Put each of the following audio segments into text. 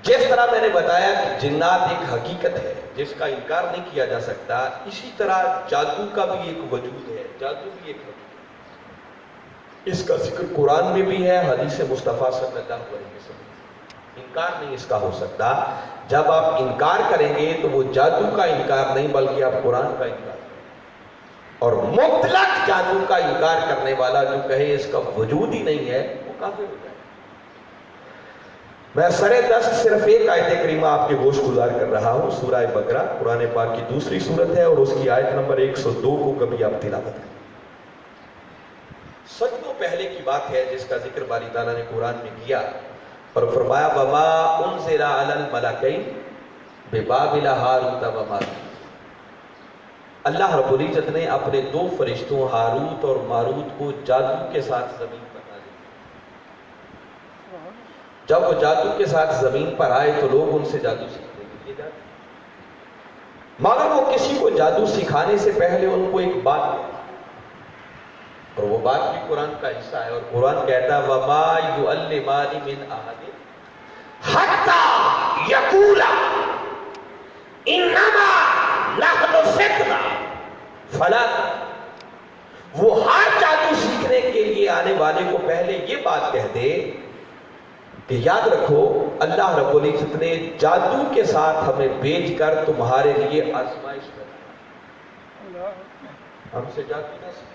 جس طرح میں نے بتایا کہ جنات ایک حقیقت ہے جس کا انکار نہیں کیا جا سکتا، اسی طرح جادو کا بھی ایک وجود ہے، جادو بھی ایک حقیقت ہے۔ اس کا ذکر قرآن میں بھی ہے، حدیث مصطفیٰ صلی اللہ علیہ وسلم، انکار نہیں اس کا ہو سکتا۔ جب آپ انکار کریں گے تو وہ جادو کا انکار نہیں بلکہ آپ قرآن کا انکار کریں گے، اور مطلق جادو کا انکار کرنے والا جو کہے اس کا وجود ہی نہیں ہے وہ کافر ہو جائے۔ میں سرے دست صرف ایک آیت کریمہ آپ کے گوش گزار کر رہا ہوں، سورہ بقرہ، قرآن پاک کی دوسری سورت ہے، اور اس کی آیت نمبر 102 کو کبھی آپ تلاوت کریں۔ سجدوں پہلے کی بات ہے جس کا ذکر باری تعالیٰ نے قرآن میں کیا، اور فرمایا وَمَا أُنزِلَ عَلَى الْمَلَكَيْنِ بِبَابِلَ ہاروت وَمَاروت۔ اللہ رب العزت نے اپنے دو فرشتوں ہاروت اور ماروت کو جادو کے ساتھ زمین پر نازل کیا۔ جب وہ جادو کے ساتھ زمین پر آئے تو لوگ ان سے جادو سیکھنے کے لیے جاتے، مگر وہ کسی کو جادو سکھانے سے پہلے ان کو ایک بات کہتے، اور وہ بات بھی قرآن کا حصہ ہے، اور قرآن کہتا ہے وَمَا يُعَلِّمَانِ مِنْ أَحَدٍ حَتَّى يَقُولَا إِنَّمَا نَحْنُ فِتْنَةٌ فَلَا تَكْفُرْ۔ وہ ہر جادو سیکھنے کے لیے آنے والے کو پہلے یہ بات کہہ دے کہ یاد رکھو اللہ رب العزت نے جادو کے ساتھ ہمیں بھیج کر تمہارے لیے آزمائش کر، ہم سے جادو نہ سیکھ،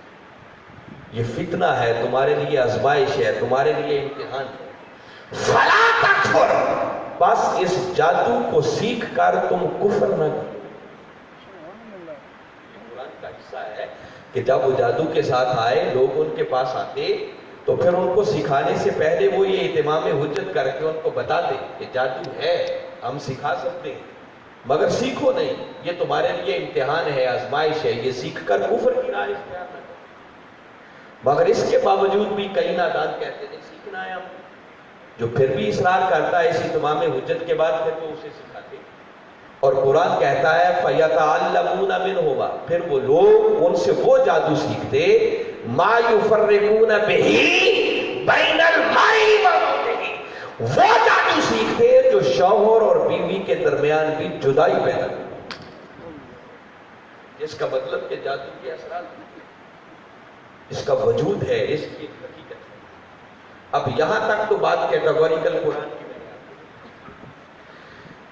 یہ فتنہ ہے، تمہارے لیے آزمائش ہے، تمہارے لیے امتحان ہے۔ فَلَا تَكْفُرْ، بس اس جادو کو سیکھ کر تم کفر نہ کرو۔ قرآن کا حصہ ہے کہ جب وہ جادو کے ساتھ آئے، لوگ ان کے پاس آتے تو پھر ان کو سکھانے سے پہلے وہ یہ اہتمام حجت کر کے ان کو بتاتے کہ جادو ہے، ہم سکھا سکتے ہیں، مگر سیکھو نہیں، یہ تمہارے لیے امتحان ہے، آزمائش ہے، یہ سیکھ کر کفر کی راہ اختیار نہ کرو۔ مگر اس کے باوجود بھی کئی نادان کہتے ہیں سیکھنا ہے ہم، جو پھر بھی اصرار کرتا ہے اس اہتمام حجت کے بعد پھر وہ اسے سکھاتے، اور قرآن کہتا ہے فَيَتَعَلَّمُونَ مِنْهُمَا، پھر وہ لوگ ان سے وہ جادو سیکھتے مَا يُفَرِّقُونَ بِهِ بَيْنَ الْمَرْءِ وَزَوْجِهِ، وہ جادو سیکھتے جو شوہر اور بیوی کے درمیان بھی جدائی پیدا کرتے، جس کا مطلب کہ جادو کے اثرات اس کا وجود ہے، اس کی ایک حقیقت ہے۔ اب یہاں تک تو بات کیٹاگوریکل قرآن کی میں آتی ہے۔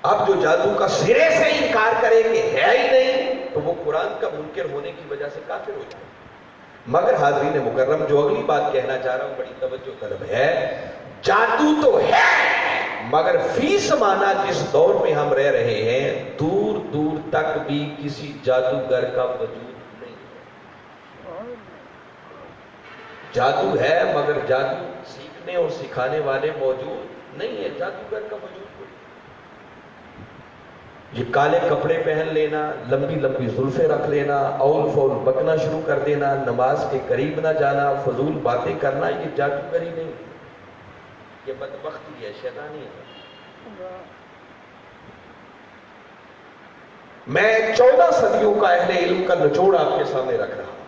اب جو جادو کا سرے سے انکار کرے کہ ہے ہی نہیں تو وہ قرآن کا منکر ہونے کی وجہ سے کافر ہو جائے۔ مگر حاضرین مکرم، جو اگلی بات کہنا چاہ رہا ہوں بڑی توجہ طلب ہے، جادو تو ہے مگر فی زمانہ جس دور میں ہم رہ رہے ہیں دور دور تک بھی کسی جادوگر کا وجود نہیں ہے۔ جادو ہے مگر جادو سیکھنے اور سکھانے والے موجود نہیں ہے، جادوگر کا وجود نہیں۔ یہ کالے کپڑے پہن لینا، لمبی لمبی زلفیں رکھ لینا، اول فول بکنا شروع کر دینا، نماز کے قریب نہ جانا، فضول باتیں کرنا، یہ جادوگری نہیں ہے، یہ بدبختی ہے، شیطانی ہے۔ میں 14 صدیوں کا اہل علم کا نچوڑ آپ کے سامنے رکھ رہا ہوں۔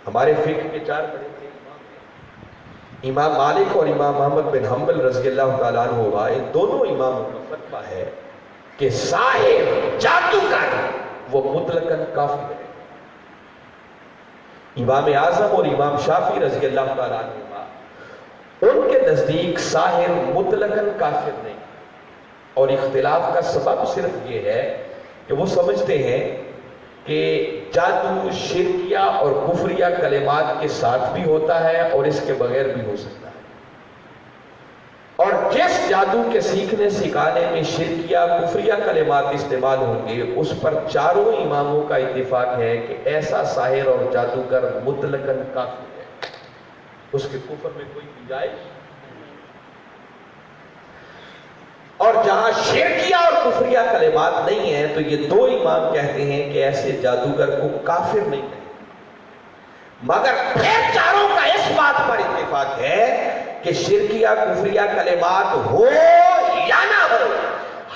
ہمارے فقہ کے 4 بڑے بڑے امام ہیں، امام مالک اور امام احمد بن حنبل رضی اللہ تعالیٰ عنہ، ان دونوں اماموں کا فتویٰ ہے کہ ساحر جادوگر وہ مطلقاً کافر ہے۔ امام اعظم اور امام شافعی رضی اللہ تعالیٰ عنہ ان کے نزدیک ساحر مطلقاً کافر نہیں، اور اختلاف کا سبب صرف یہ ہے کہ وہ سمجھتے ہیں کہ جادو شرکیہ اور کفریہ کلمات کے ساتھ بھی ہوتا ہے اور اس کے بغیر بھی ہو سکتا ہے، اور جس جادو کے سیکھنے سکھانے میں شرکیہ کفریہ کلمات استعمال ہوں گے اس پر چاروں اماموں کا اتفاق ہے کہ ایسا ساحر اور جادوگر مطلقاً کافر ہے، اس کے کفر میں کوئی گنجائش نہیں۔ اور جہاں شرکیہ اور کفریہ کلمات نہیں ہیں تو یہ 2 امام کہتے ہیں کہ ایسے جادوگر کو کافر نہیں کہتے، مگر پھر چاروں کا اس بات پر اتفاق ہے کہ شرکیہ کفریہ کلمات ہو یا نہ ہو،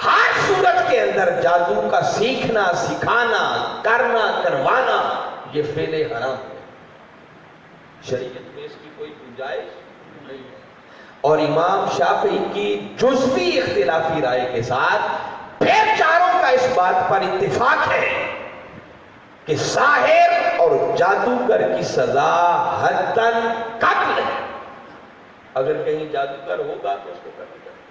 ہر صورت کے اندر جادو کا سیکھنا سکھانا کرنا کروانا یہ فعل حرام ہے، شریعت میں اس کی کوئی گنجائش نہیں ہے۔ اور امام شافعی کی جزوی اختلافی رائے کے ساتھ پھر چاروں کا اس بات پر اتفاق ہے کہ ساحر اور جادوگر کی سزا حداً قتل ہے. اگر کہیں جادوگر ہوگا تو اس کو قتل کر دیا.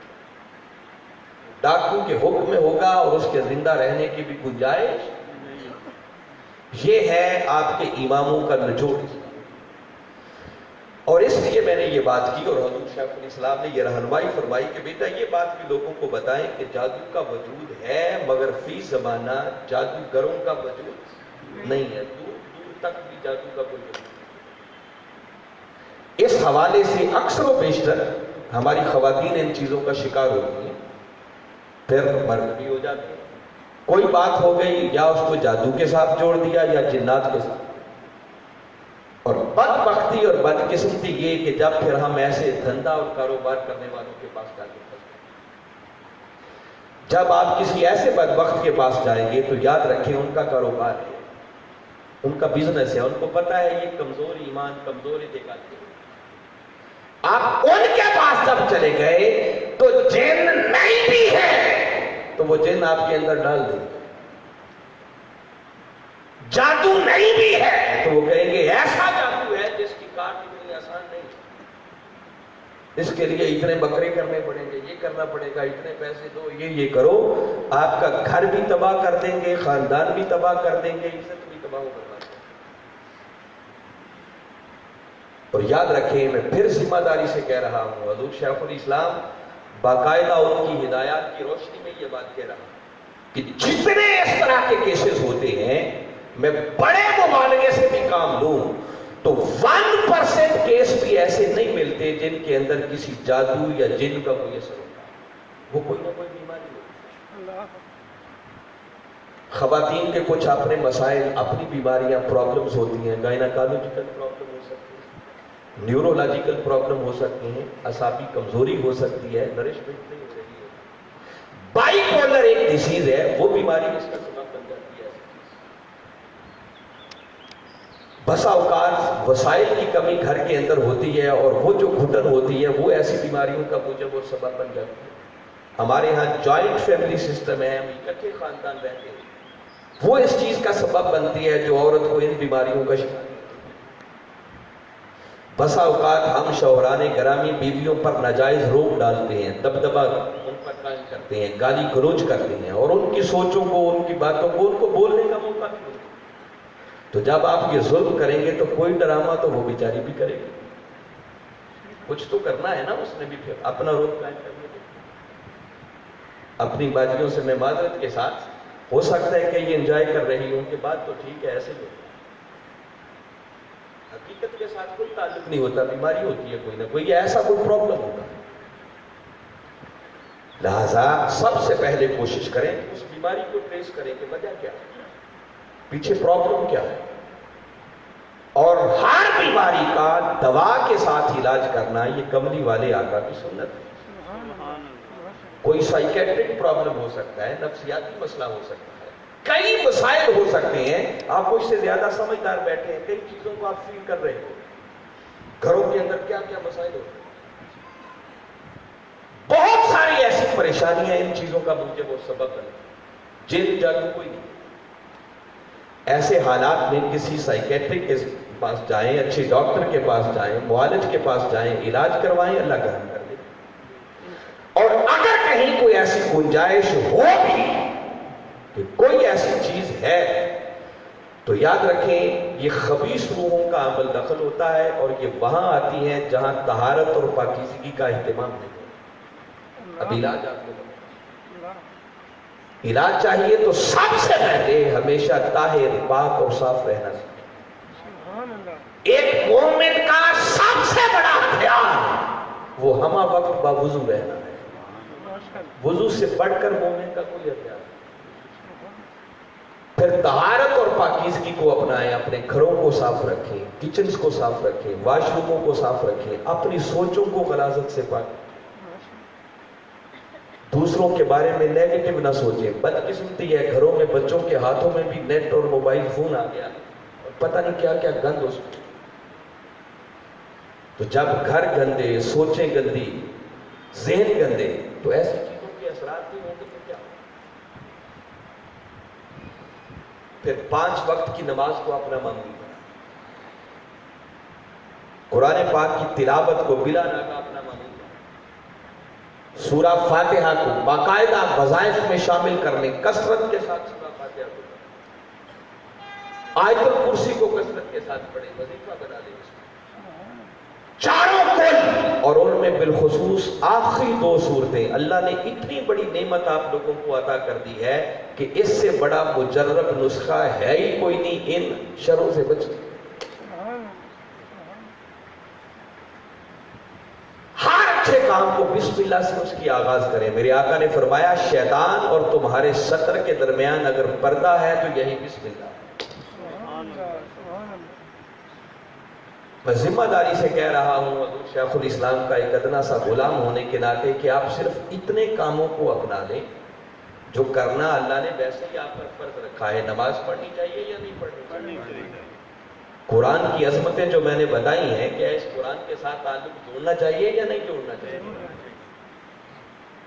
ڈاکو کے حکم میں ہوگا اور اس کے زندہ رہنے کی بھی گنجائش. یہ ہے آپ کے اماموں کا نچوڑ. اور اس لیے میں نے یہ بات کی اور حضور شیخ الاسلام نے یہ رہنمائی فرمائی کہ بیٹا یہ بات بھی لوگوں کو بتائیں کہ جادو کا وجود ہے مگر فی زمانہ جادوگروں کا وجود نہیں ہے. دور دور تک بھی جادو کا کوئی وجود نہیں. اس حوالے سے اکثر و بیشتر ہماری خواتین ان چیزوں کا شکار ہوتی ہیں، پھر مرد بھی ہو جاتے ہیں. کوئی بات ہو گئی یا اس کو جادو کے ساتھ جوڑ دیا یا جنات کے ساتھ. اور بدبختی اور بدقسمتی یہ کہ جب پھر ہم ایسے دھندا اور کاروبار کرنے والوں کے پاس جا کے پھنستے ہیں. جب آپ کسی ایسے بدبخت کے پاس جائیں گے تو یاد رکھیں ان کا کاروبار ہے، ان کا بزنس ہے، ان کو پتا ہے یہ کمزور ایمان کمزوری دکھاتے ہیں. آپ ان کے پاس جب چلے گئے تو جن نہیں بھی ہے تو وہ جن آپ کے اندر ڈال دیں گے. جادو نہیں بھی ہے تو وہ کہیں گے ایسا جادو ہے جس کی کاٹ اتنی آسان نہیں. اس کے لیے اتنے بکرے کرنے پڑیں گے، یہ کرنا پڑے گا، اتنے پیسے دو، یہ کرو. آپ کا گھر بھی تباہ کر دیں گے، خاندان بھی تباہ کر دیں گے، عزت بھی تباہ کر دیں گے. اور یاد رکھیں میں پھر ذمہ داری سے کہہ رہا ہوں، حضور شیخ الاسلام باقاعدہ ان کی ہدایات کی روشنی میں یہ بات کہہ رہا ہوں کہ جتنے اس طرح کے کیسز ہوتے ہیں میں بڑے مبالغے سے بھی کام لوں تو 1% کیس بھی ایسے نہیں ملتے جن کے اندر کسی جادو یا جن کا کوئی اثر ہوتا ہے. وہ کوئی نہ کوئی بیماری ہوتی ہے. خواتین کے کچھ اپنے مسائل، اپنی بیماریاں، پرابلمز ہوتی ہیں. گائنیکالوجیکل پرابلم ہو سکتی ہے، نیورولوجیکل پرابلم ہو سکتی ہیں، اعصابی کمزوری ہو سکتی ہے، نرشمنٹ نہیں ہو رہی ہے، بائی پولر ایک ڈیزیز ہے، وہ بیماری اس کا سبب بن جاتی ہے. بسا اوقات وسائل کی کمی گھر کے اندر ہوتی ہے اور وہ جو گھٹن ہوتی ہے وہ ایسی بیماریوں کا موجب اور سبب بن جاتی ہے. ہمارے ہاں جوائنٹ فیملی سسٹم ہے، ہم اکٹھے خاندان رہتے ہیں، وہ اس چیز کا سبب بنتی ہے جو عورت کو ان بیماریوں کا شکار. بسا اوقات ہم شوہران گرامی بیویوں پر ناجائز روک ڈالتے ہیں، دبدبہ ان پر قائم کرتے ہیں، گالی گلوچ کرتے ہیں اور ان کی سوچوں کو، ان کی باتوں کو ان کو بولنے کا موقع نہیں ملتا. تو جب آپ یہ ظلم کریں گے تو کوئی ڈرامہ تو وہ بیچاری بھی کرے گی. کچھ تو کرنا ہے نا اس نے بھی، پھر اپنا روپ قائم کرنے کے. اپنی باجیوں سے میں معذرت کے ساتھ، ہو سکتا ہے کہ یہ انجوائے کر رہی ہوں کہ بات تو ٹھیک ہے، ایسے ہی ہوتا ہے. حقیقت کے ساتھ کوئی تعلق نہیں ہوتا، بیماری ہوتی ہے کوئی نہ کوئی، ایسا کوئی پرابلم ہوگا. لہذا سب سے پہلے کوشش کریں کہ اس بیماری کو ٹریس کریں کہ وجہ کیا ہے، پیچھے پرابلم کیا ہے. اور ہر بیماری کا دوا کے ساتھ علاج کرنا یہ کملی والے آقا کی سنت ہے. کوئی سائیکیٹرک پرابلم ہو سکتا ہے، نفسیاتی مسئلہ ہو سکتا ہے، کئی مسائل ہو سکتے ہیں. آپ مجھ سے زیادہ سمجھدار بیٹھے ہیں، کئی چیزوں کو آپ فیل کر رہے ہو. گھروں کے اندر کیا کیا مسائل ہوتے ہیں، بہت ساری ایسی پریشانیاں ان چیزوں کا موجب اور سبب بنے. جن جادو کوئی نہیں. ایسے حالات میں کسی سائیکیٹرک کے پاس جائیں، اچھے ڈاکٹر کے پاس جائیں، معالج کے پاس جائیں، علاج کروائیں، اللہ کرم کر دے. اور اگر کہیں کوئی ایسی گنجائش ہو بھی کہ کوئی ایسی چیز ہے تو یاد رکھیں یہ خبیث روحوں کا عمل دخل ہوتا ہے اور یہ وہاں آتی ہیں جہاں طہارت اور پاکیزگی کا اہتمام نہیں ہے. اب علاج آپ کو علاج چاہیے تو سب سے پہلے ہمیشہ طاہر، پاک اور صاف رہنا چاہیے. ایک مومن کا سب سے بڑا ہتھیار وہ ہمہ وقت باوضو رہنا ہے. وضو سے بڑھ کر مومن کا کوئی ہتھیار نہیں. پھر طہارت اور پاکیزگی کو اپنائیں، اپنے گھروں کو صاف رکھیں، کچنز کو صاف رکھیں، واش روموں کو صاف رکھیں، اپنی سوچوں کو غلاظت سے پاک. دوسروں کے بارے میں نیگیٹو نہ سوچیں. بدقسمتی ہے گھروں میں بچوں کے ہاتھوں میں بھی نیٹ اور موبائل فون آ گیا اور پتہ نہیں کیا کیا گند اس میں. تو جب گھر گندے، سوچیں گندی، ذہن گندے، تو ایسی چیزوں کے اثرات بھی ہوں گے تو کیا؟ پھر 5 وقت کی نماز کو اپنا معمول بنا، قرآن پاک کی تلاوت کو بلا ناغہ اپنا معمول بنا، سورہ فاتحہ کو باقاعدہ وظائف میں شامل کرنے، کثرت کے ساتھ سورہ فاتحہ کو پڑھیں، آیت الکرسی کو کثرت کے ساتھ پڑھیں، وظیفہ بنا لیں اس کو، چاروں کل، اور ان میں بالخصوص آخری 2 صورتیں۔ اللہ نے اتنی بڑی نعمت آپ لوگوں کو عطا کر دی ہے کہ اس سے بڑا مجرب نسخہ ہے ہی کوئی نہیں ان شروں سے بچنے۔ ہر اچھے کام کو بسم اللہ سے اس کی آغاز کریں۔ میرے آقا نے فرمایا شیطان اور تمہارے سطر کے درمیان اگر پردہ ہے تو یہی بسم اللہ۔ میں ذمہ داری سے کہہ رہا ہوں حضور شیخ الاسلام کا ایک ادنا سا غلام ہونے کے ناطے کہ آپ صرف اتنے کاموں کو اپنا لیں جو کرنا اللہ نے ویسے ہی آپ پر فرض رکھا ہے۔ نماز پڑھنی چاہیے یا نہیں پڑھنی چاہیے؟ قرآن کی عظمتیں جو میں نے بتائی ہیں، کیا اس قرآن کے ساتھ تعلق جوڑنا چاہیے یا نہیں جوڑنا چاہیے؟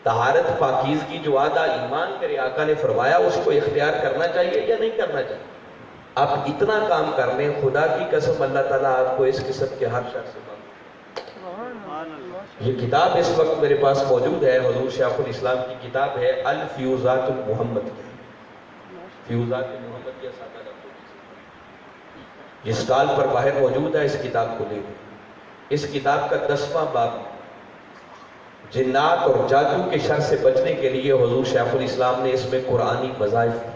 طہارت پاکیزگی جو آدھا ایمان میرے آقا نے فرمایا اس کو اختیار کرنا چاہیے یا نہیں کرنا چاہیے؟ آپ اتنا کام کر لیں، خدا کی قسم اللہ تعالیٰ آپ کو اس قسم کے ہر شخص سے معلوم۔ یہ کتاب اس وقت میرے پاس موجود ہے، حضور شیخ الاسلام کی کتاب ہے الفیوزات المحمد کی، فیوزات محمد یا سادہ یہ سٹال پر باہر موجود ہے، اس کتاب کو لے لیں۔ اس کتاب کا 10واں باب جنات اور جادو کے شر سے بچنے کے لیے حضور شیخ الاسلام نے اس میں قرآنی وظائف دیے۔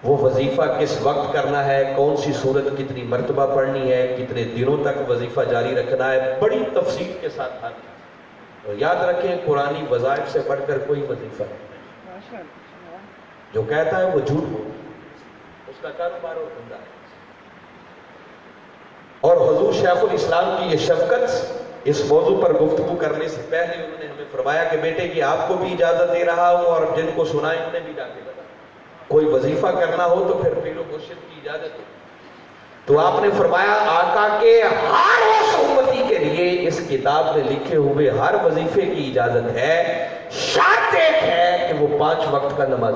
وہ وظیفہ کس وقت کرنا ہے، کون سی صورت کتنی مرتبہ پڑھنی ہے، کتنے دنوں تک وظیفہ جاری رکھنا ہے، بڑی تفصیل کے ساتھ اور یاد رکھیں قرآنی وظائف سے بڑھ کر کوئی وظیفہ نہیں۔ جو کہتا ہے وہ جھوٹ بولتا، اس کا کاروبار اور دھندا ہے۔ اور حضور شیخ الاسلام کی یہ شفقت اس موضوع پر گفتگو کرنے سے پہلے انہوں نے ہمیں فرمایا کہ بیٹے کہ آپ کو بھی اجازت دے رہا ہوں اور جن کو سنائے انہیں بھی جا کے بتا، کوئی وظیفہ کرنا ہو تو پھر پیر و مرشد کی اجازت ہو۔ تو آپ نے فرمایا آقا کے ہر اس امتی کے لیے اس کتاب میں لکھے ہوئے ہر وظیفے کی اجازت ہے، شرط ایک ہے کہ وہ 5 وقت کا نماز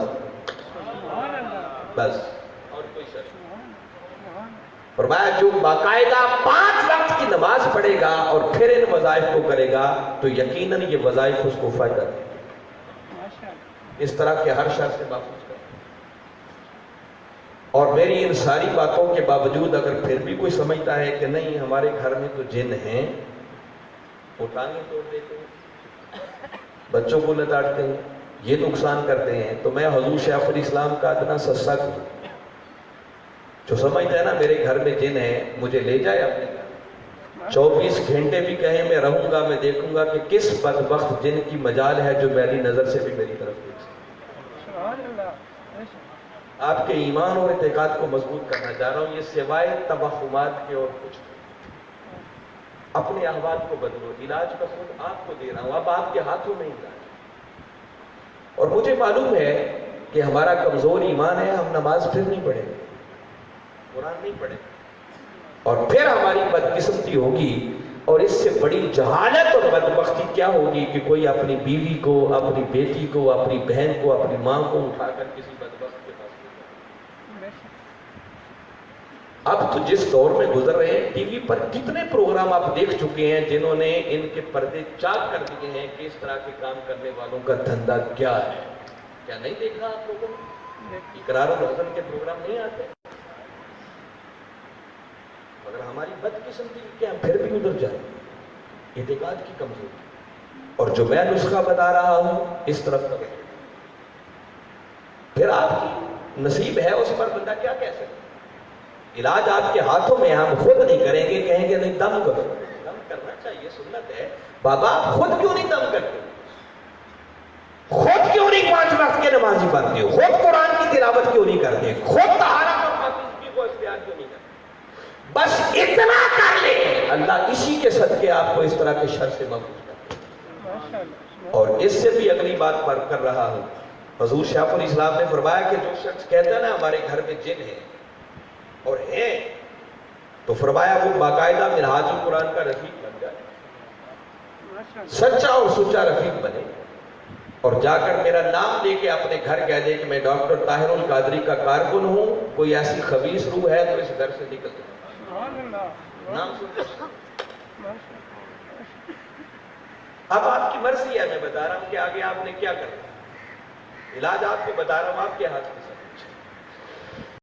بس، اور کوئی شرط۔ فرمایا جو باقاعدہ 5 وقت کی نماز پڑھے گا اور پھر ان وظائف کو کرے گا تو یقیناً یہ وظائف اس کو فائدہ دے گا، اس طرح کے ہر شر سے محفوظ کر۔ اور میری ان ساری باتوں کے باوجود اگر پھر بھی کوئی سمجھتا ہے کہ نہیں ہمارے گھر میں تو جن ہیں، وہ ٹانگیں توڑ دیتے ہیں، بچوں کو لتاڑتے ہیں، یہ نقصان کرتے ہیں، تو میں حضور شیخ الاسلام کا ادنا سا ہوں، جو سمجھتا ہے نا میرے گھر میں جن ہے مجھے لے جائے اپنے گھر، 24 گھنٹے بھی کہیں میں رہوں گا، میں دیکھوں گا کہ کس بدبخت جن کی مجال ہے جو میری نظر سے بھی میری طرف دیکھ سکتے۔ آپ کے ایمان اور اعتقاد کو مضبوط کرنا چاہ رہا ہوں، یہ سوائے توہمات کے اور کچھ نہیں۔ اپنے احوال کو بدلو، علاج کا خود آپ کو دے رہا ہوں، اب آپ کے ہاتھوں میں علاج۔ اور مجھے معلوم ہے کہ ہمارا کمزور ایمان ہے، ہم نماز پھر نہیں پڑھیں گے، قرآن نہیں پڑھیں گے، اور پھر ہماری بدقسمتی ہوگی، اور اس سے بڑی جہالت اور بدبختی کیا ہوگی کہ کوئی اپنی بیوی کو، اپنی بیٹی کو، اپنی بہن کو، اپنی ماں کو اٹھا کر کسی بدبخت کے پاس۔ اب تو جس دور میں گزر رہے ہیں، ٹی وی پر کتنے پروگرام آپ دیکھ چکے ہیں جنہوں نے ان کے پردے چاک کر دیے ہیں کہ اس طرح کے کام کرنے والوں کا دھندا کیا ہے۔ کیا نہیں دیکھا آپ لوگوں نے؟ اقرار الحسن کے پروگرام نہیں آتے؟ مگر ہماری بدقسمتی کیا ہم پھر بھی ادھر جائیں، اعتقاد کی کمزوری، اور جو میں نسخہ بتا رہا ہوں اس طرف کا پھر آپ کی نصیب ہے، اس پر بندہ کیا کہہ سکتا ہے۔ علاج آپ کے ہاتھوں میں، ہم خود نہیں کریں گے، کہیں گے نہیں دم کرو، دم کرنا چاہیے، سنت ہے۔ بابا خود کیوں نہیں دم کرتے؟ خود کیوں نہیں 5 وقت کے نمازی بنتے ہو؟ خود قرآن کی تلاوت کیوں نہیں کرتے؟ خود طہارت اور پاکیزگی کو اختیار کیوں نہیں کرتے؟ بس اتنا کر لے، اللہ اسی کے صدقے آپ کو اس طرح کے شر سے محفوظ کرتے ہیں۔ اور اس سے بھی اگلی بات پر کر رہا ہوں، حضور شیخ الاسلام نے فرمایا کہ جو شخص کہتا ہے نا ہمارے گھر میں جن ہے اور ہیں، تو فرمایا وہ باقاعدہ منہاج القرآن کا رفیق بن جائے، سچا اور سچا رفیق بنے، اور جا کر میرا نام لے کے اپنے گھر کہہ دے کہ میں ڈاکٹر طاہر القادری کا کارکن ہوں، کوئی ایسی خبیث روح ہے تو اس گھر سے نکل جائے، نام سن۔ اب آپ کی مرضی ہے، میں بتا رہا ہوں کہ آگے آپ نے کیا کرنا ہے، علاج آپ کو بتا رہا ہوں، آپ کے ہاتھ میں سب کچھ ہے۔